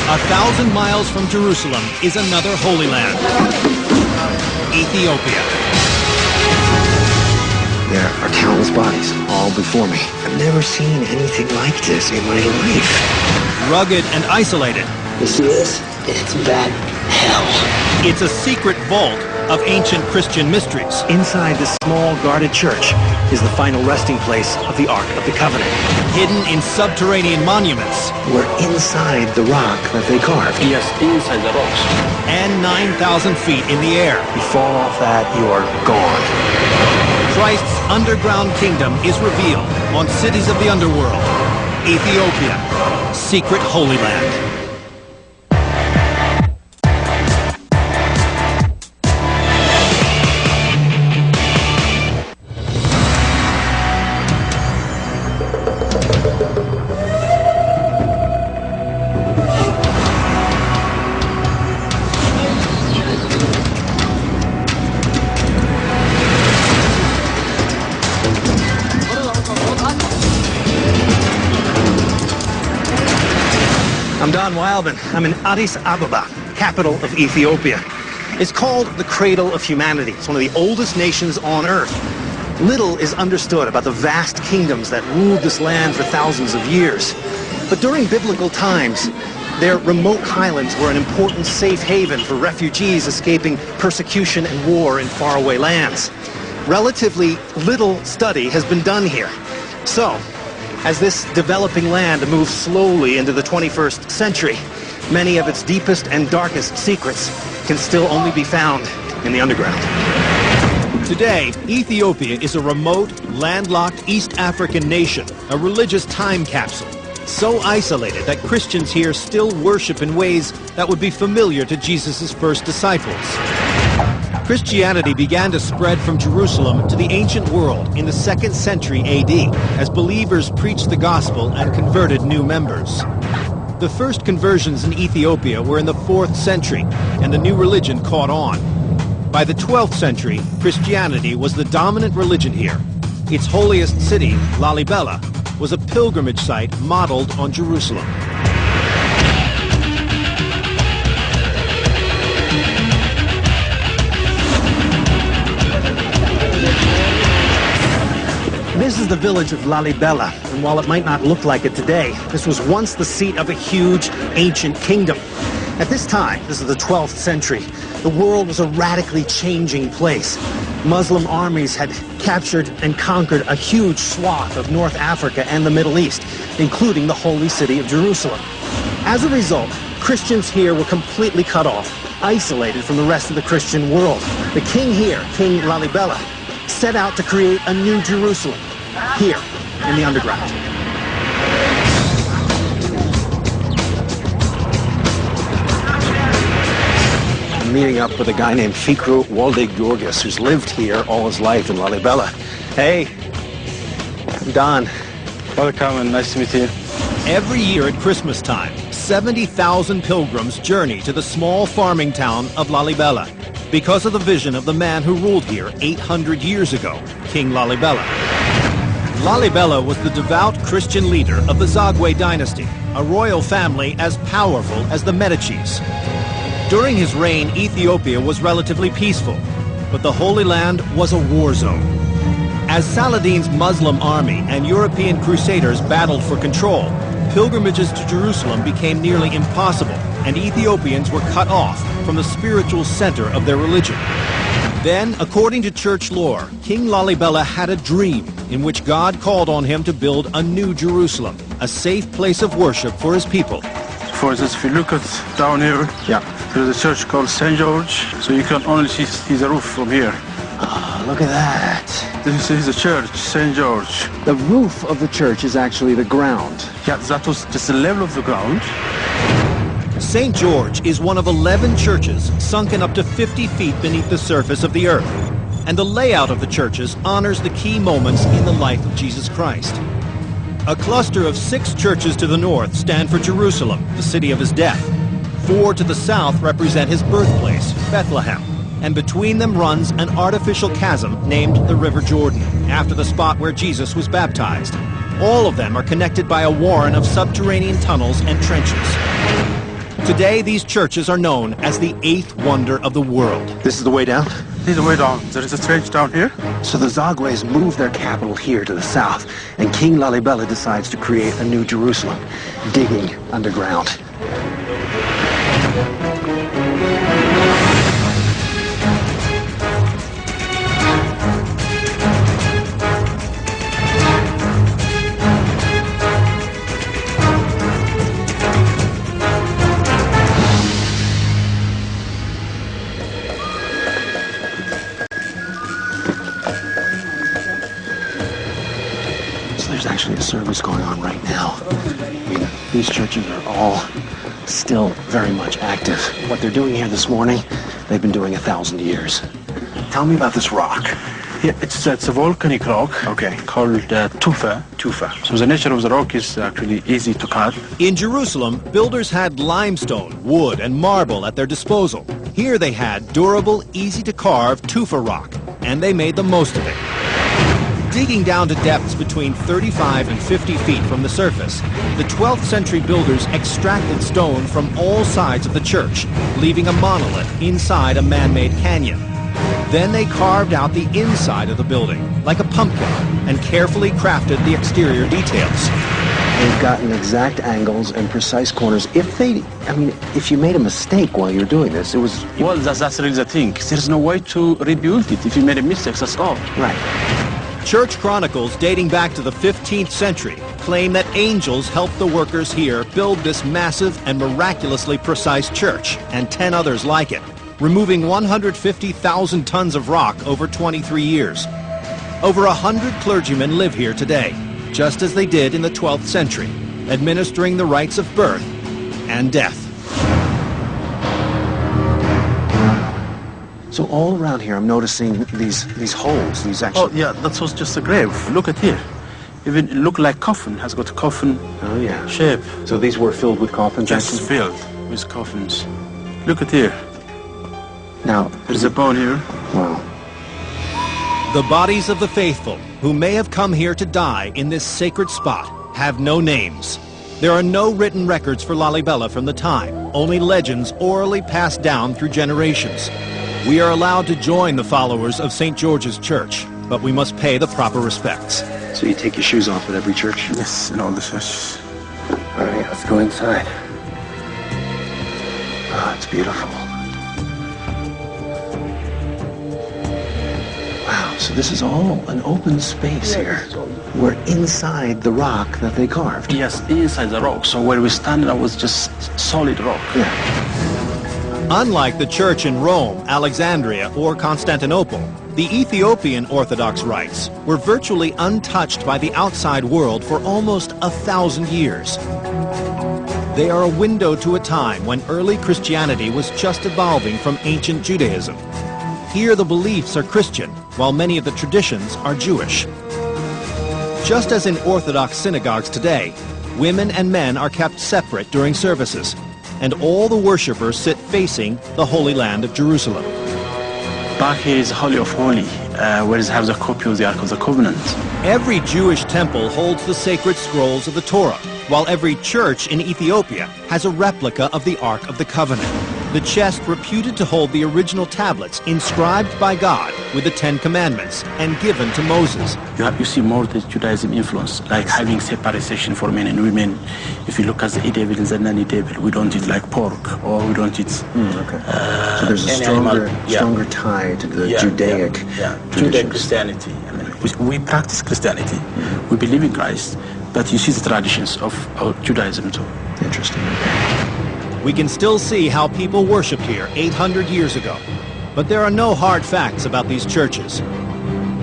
1,000 miles from Jerusalem is another Holy Land, Ethiopia. There are countless bodies all before me. I've never seen anything like this in my life. Rugged and isolated. You see this? It's that hell. It's a secret vault of ancient Christian mysteries. Inside this small guarded church is the final resting place of the Ark of the Covenant. Hidden in subterranean monuments. We're inside the rock that they carved. Yes, inside the rocks. And 9,000 feet in the air. You fall off that, you are gone. Christ's underground kingdom is revealed on Cities of the Underworld, Ethiopia, secret Holy Land. I'm Don Wildman. I'm in Addis Ababa, capital of Ethiopia. It's called the cradle of humanity. It's one of the oldest nations on earth. Little is understood about the vast kingdoms that ruled this land for thousands of years. But during biblical times, their remote highlands were an important safe haven for refugees escaping persecution and war in faraway lands. Relatively little study has been done here. So, as this developing land moves slowly into the 21st century, many of its deepest and darkest secrets can still only be found in the underground. Today, Ethiopia is a remote, landlocked East African nation, a religious time capsule, so isolated that Christians here still worship in ways that would be familiar to Jesus' first disciples. Christianity began to spread from Jerusalem to the ancient world in the 2nd century AD as believers preached the gospel and converted new members. The first conversions in Ethiopia were in the 4th century, and the new religion caught on. By the 12th century, Christianity was the dominant religion here. Its holiest city, Lalibela, was a pilgrimage site modeled on Jerusalem. This is the village of Lalibela, and while it might not look like it today, this was once the seat of a huge, ancient kingdom. At this time, this is the 12th century, the world was a radically changing place. Muslim armies had captured and conquered a huge swath of North Africa and the Middle East, including the holy city of Jerusalem. As a result, Christians here were completely cut off, isolated from the rest of the Christian world. The king here, King Lalibela, set out to create a new Jerusalem, here in the underground. I'm meeting up with a guy named Fikru Walde-Georgis, who's lived here all his life in Lalibela. Hey, I'm Don. Welcome and nice to meet you. Every year at Christmas time, 70,000 pilgrims journey to the small farming town of Lalibela because of the vision of the man who ruled here 800 years ago, King Lalibela. Lalibela was the devout Christian leader of the Zagwe dynasty, a royal family as powerful as the Medicis. During his reign, Ethiopia was relatively peaceful, but the Holy Land was a war zone. As Saladin's Muslim army and European crusaders battled for control, pilgrimages to Jerusalem became nearly impossible, and Ethiopians were cut off from the spiritual center of their religion. Then, according to church lore, King Lalibela had a dream in which God called on him to build a new Jerusalem, a safe place of worship for his people. For instance, if you look at down here, there's a church called St. George, so you can only see the roof from here. Oh, look at that. This is the church, St. George. The roof of the church is actually the ground. Yeah, that was just the level of the ground. St. George is one of 11 churches sunken up to 50 feet beneath the surface of the earth, and the layout of the churches honors the key moments in the life of Jesus Christ. A cluster of 6 churches to the north stand for Jerusalem, the city of his death. 4 to the south represent his birthplace, Bethlehem, and between them runs an artificial chasm named the River Jordan, after the spot where Jesus was baptized. All of them are connected by a warren of subterranean tunnels and trenches. Today, these churches are known as the eighth wonder of the world. This is the way down? This is the way down. There is a trench down here. So the Zagwes moved their capital here to the south, and King Lalibela decides to create a new Jerusalem, digging underground. There's actually a service going on right now. I mean, these churches are all still very much active. What they're doing here this morning, they've been doing 1,000 years. Tell me about this rock. Yeah, it's a volcanic rock. Okay. Called tufa. Tufa. So the nature of the rock is actually easy to cut. In Jerusalem, builders had limestone, wood, and marble at their disposal. Here they had durable, easy-to-carve tufa rock, and they made the most of it. Digging down to depths between 35 and 50 feet from the surface, the 12th century builders extracted stone from all sides of the church, leaving a monolith inside a man-made canyon. Then they carved out the inside of the building, like a pumpkin, and carefully crafted the exterior details. They've gotten exact angles and precise corners. If you made a mistake while you're doing this, it was... Well, that's really the thing. There's no way to rebuild it. If you made a mistake, that's all. Right. Church chronicles dating back to the 15th century claim that angels helped the workers here build this massive and miraculously precise church, and 10 others like it, removing 150,000 tons of rock over 23 years. Over 100 clergymen live here today, just as they did in the 12th century, administering the rites of birth and death. So all around here, I'm noticing these holes, these actual... Oh, yeah, that was just a grave. Look at here. Even it look like coffin, has got a coffin shape. So these were filled with coffins? Just actually? filled with coffins. Look at here. Now, there's a bone here. Wow. The bodies of the faithful, who may have come here to die in this sacred spot, have no names. There are no written records for Lalibela from the time, only legends orally passed down through generations. We are allowed to join the followers of St. George's Church, but we must pay the proper respects. So you take your shoes off at every church? Yes, in all the churches. All right, let's go inside. Oh, it's beautiful. Wow, so this is all an open space here. We're inside the rock that they carved. Yes, inside the rock. So where we stand now was just solid rock. Yeah. Unlike the church in Rome, Alexandria, or Constantinople, the Ethiopian Orthodox rites were virtually untouched by the outside world for almost 1,000 years. They are a window to a time when early Christianity was just evolving from ancient Judaism. Here the beliefs are Christian, while many of the traditions are Jewish. Just as in Orthodox synagogues today, women and men are kept separate during services, and all the worshippers sit facing the Holy Land of Jerusalem. Back here is Holy of Holy, where it has a copy of the Ark of the Covenant. Every Jewish temple holds the sacred scrolls of the Torah, while every church in Ethiopia has a replica of the Ark of the Covenant, the chest reputed to hold the original tablets inscribed by God with the 10 Commandments and given to Moses. You see more the Judaism influence, like having separation for men and women. If you look at the eat-able and the non-eatable, we don't eat like pork, or we don't eat... So there's a stronger tie to the Judaic traditions. Judaic Christianity. I mean, we practice Christianity. We believe in Christ, but you see the traditions of Judaism too. Interesting. We can still see how people worshipped here 800 years ago, but there are no hard facts about these churches.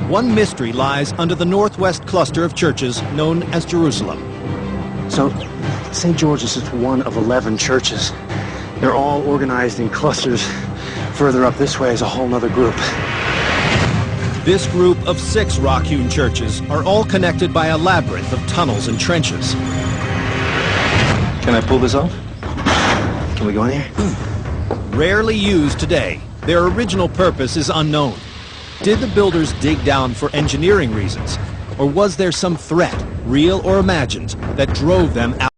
One mystery lies under the northwest cluster of churches known as Jerusalem. So, St. George's is one of 11 churches. They're all organized in clusters. Further up this way is a whole other group. This group of 6 rock-hewn churches are all connected by a labyrinth of tunnels and trenches. Can I pull this off? Can we go in here? Rarely used today, their original purpose is unknown. Did the builders dig down for engineering reasons? Or was there some threat, real or imagined, that drove them out?